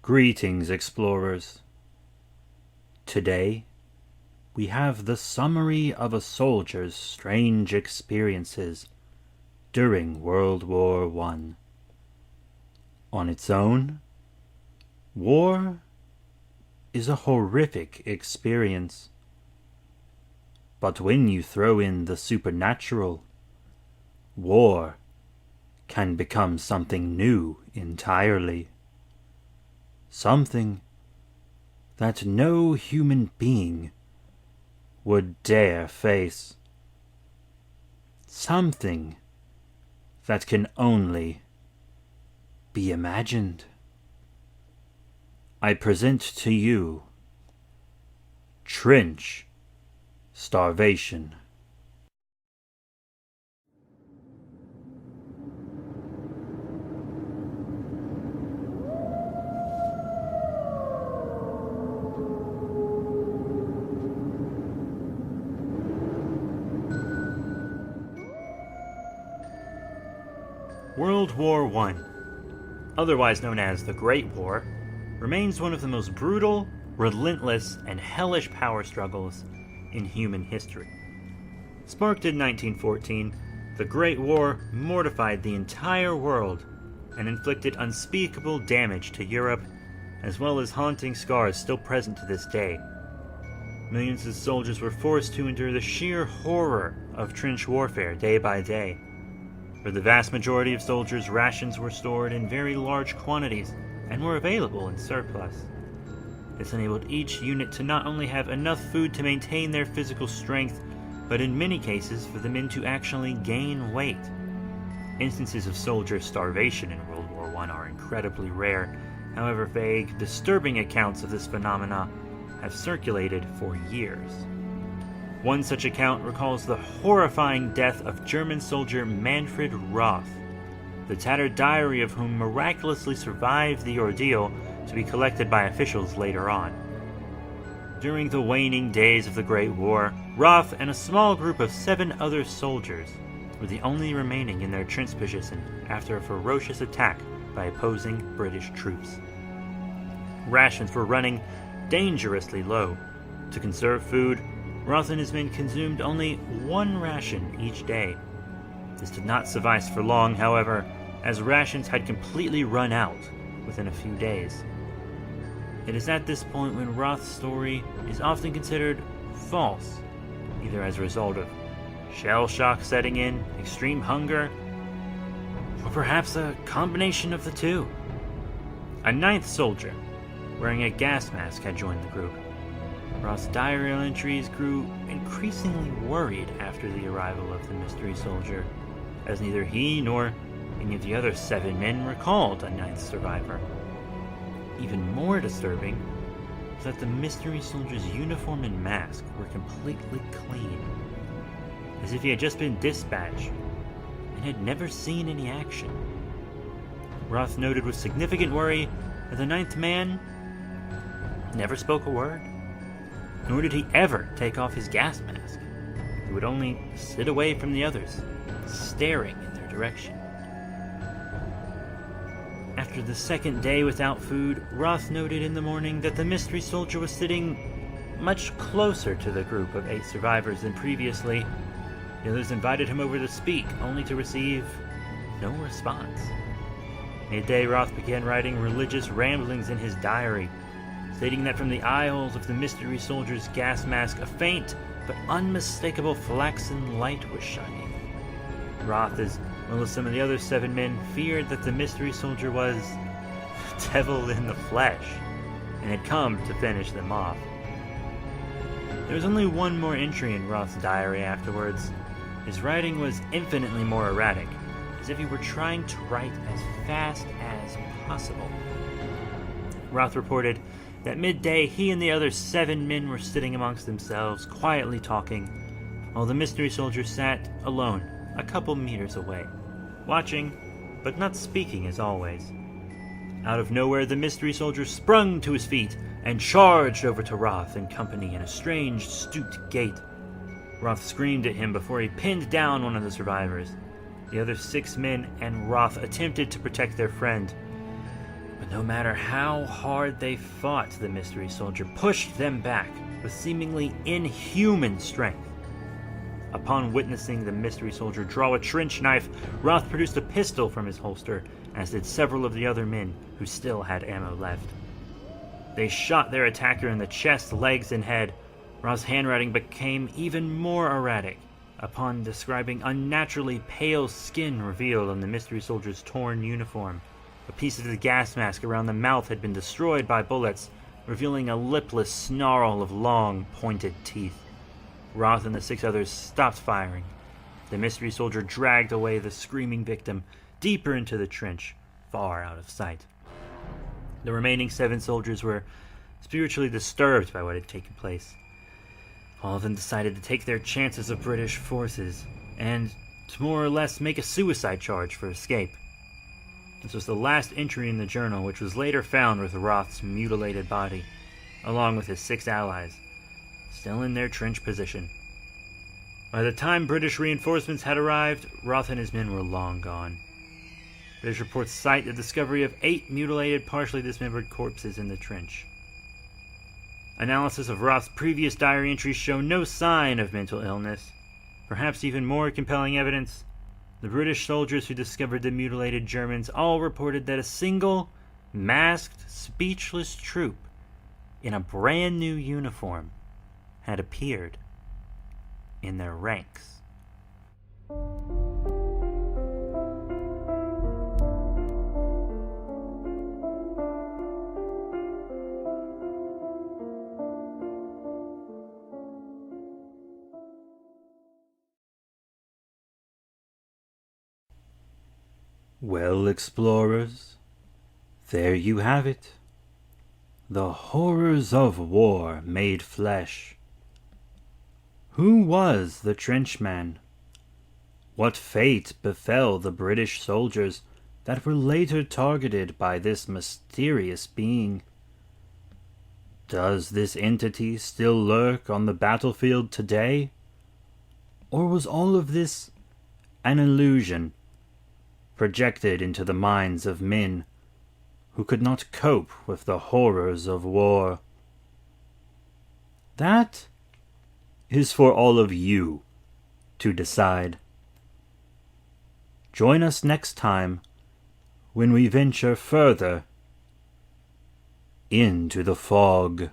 Greetings, explorers. Today, we have the summary of a soldier's strange experiences during World War I. On its own, war is a horrific experience. But when you throw in the supernatural, war can become something new entirely. Something that no human being would dare face. Something that can only be imagined. I present to you Trench Starvation. World War I, otherwise known as the Great War, remains one of the most brutal, relentless, and hellish power struggles in human history. Sparked in 1914, the Great War mortified the entire world and inflicted unspeakable damage to Europe, as well as haunting scars still present to this day. Millions of soldiers were forced to endure the sheer horror of trench warfare day by day. For the vast majority of soldiers, rations were stored in very large quantities and were available in surplus. This enabled each unit to not only have enough food to maintain their physical strength, but in many cases for the men to actually gain weight. Instances of soldier starvation in World War I are incredibly rare. However, vague, disturbing accounts of this phenomena have circulated for years. One such account recalls the horrifying death of German soldier Manfred Roth, the tattered diary of whom miraculously survived the ordeal to be collected by officials later on. During the waning days of the Great War, Roth and a small group of 7 other soldiers were the only remaining in their trench position after a ferocious attack by opposing British troops. Rations were running dangerously low. To conserve food, Roth and his men consumed only 1 ration each day. This did not suffice for long, however, as rations had completely run out within a few days. It is at this point when Roth's story is often considered false, either as a result of shell shock setting in, extreme hunger, or perhaps a combination of the two. A 9th soldier, wearing a gas mask, had joined the group. Roth's diary entries grew increasingly worried after the arrival of the mystery soldier, as neither he nor any of the other 7 men recalled a 9th survivor. Even more disturbing was that the mystery soldier's uniform and mask were completely clean, as if he had just been dispatched and had never seen any action. Roth noted with significant worry that the 9th man never spoke a word, nor did he ever take off his gas mask. He would only sit away from the others, staring in their direction. After the 2nd day without food, Roth noted in the morning that the mystery soldier was sitting much closer to the group of 8 survivors than previously. The others invited him over to speak, only to receive no response. Midday, Roth began writing religious ramblings in his diary, stating that from the eye holes of the mystery soldier's gas mask, a faint but unmistakable flaxen light was shining. Roth, as well as some of the other 7 men, feared that the mystery soldier was the devil in the flesh, and had come to finish them off. There was only one more entry in Roth's diary afterwards. His writing was infinitely more erratic, as if he were trying to write as fast as possible. Roth reported that midday he and the other 7 men were sitting amongst themselves, quietly talking, while the mystery soldier sat alone a couple meters away, watching, but not speaking as always. Out of nowhere, the mystery soldier sprung to his feet and charged over to Roth and company in a strange, stooped gait. Roth screamed at him before he pinned down one of the survivors. The other 6 men and Roth attempted to protect their friend, But no matter how hard they fought, the mystery soldier pushed them back with seemingly inhuman strength. Upon witnessing the mystery soldier draw a trench knife, Roth produced a pistol from his holster, as did several of the other men who still had ammo left. They shot their attacker in the chest, legs, and head. Roth's handwriting became even more erratic. Upon describing unnaturally pale skin revealed on the mystery soldier's torn uniform, a piece of the gas mask around the mouth had been destroyed by bullets, revealing a lipless snarl of long, pointed teeth. Roth and the 6 others stopped firing. The mystery soldier dragged away the screaming victim deeper into the trench, far out of sight. The remaining 7 soldiers were spiritually disturbed by what had taken place. All of them decided to take their chances of British forces and to more or less make a suicide charge for escape. This was the last entry in the journal, which was later found with Roth's mutilated body, along with his 6 allies, still in their trench position. By the time British reinforcements had arrived, Roth and his men were long gone. British reports cite the discovery of 8 mutilated, partially dismembered corpses in the trench. Analysis of Roth's previous diary entries show no sign of mental illness. Perhaps even more compelling evidence, the British soldiers who discovered the mutilated Germans all reported that a single, masked, speechless troop in a brand new uniform had appeared in their ranks. Well, explorers, there you have it. The horrors of war made flesh. Who was the trenchman? What fate befell the British soldiers that were later targeted by this mysterious being? Does this entity still lurk on the battlefield today? Or was all of this an illusion, projected into the minds of men who could not cope with the horrors of war? That is for all of you to decide. Join us next time when we venture further into the fog.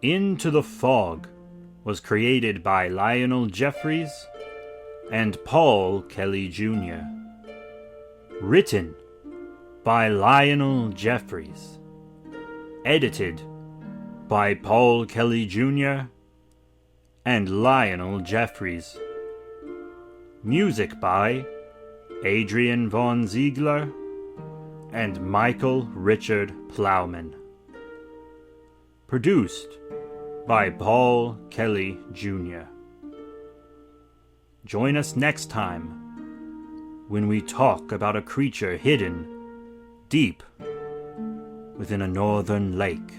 Into the Fog was created by Lionel Jeffries and Paul Kelly Jr. Written by Lionel Jeffries. Edited by Paul Kelly Jr. and Lionel Jeffries. Music by Adrian Von Ziegler and Michael Richard Plowman. Produced by Paul Kelly Jr. Join us next time when we talk about a creature hidden deep within a northern lake.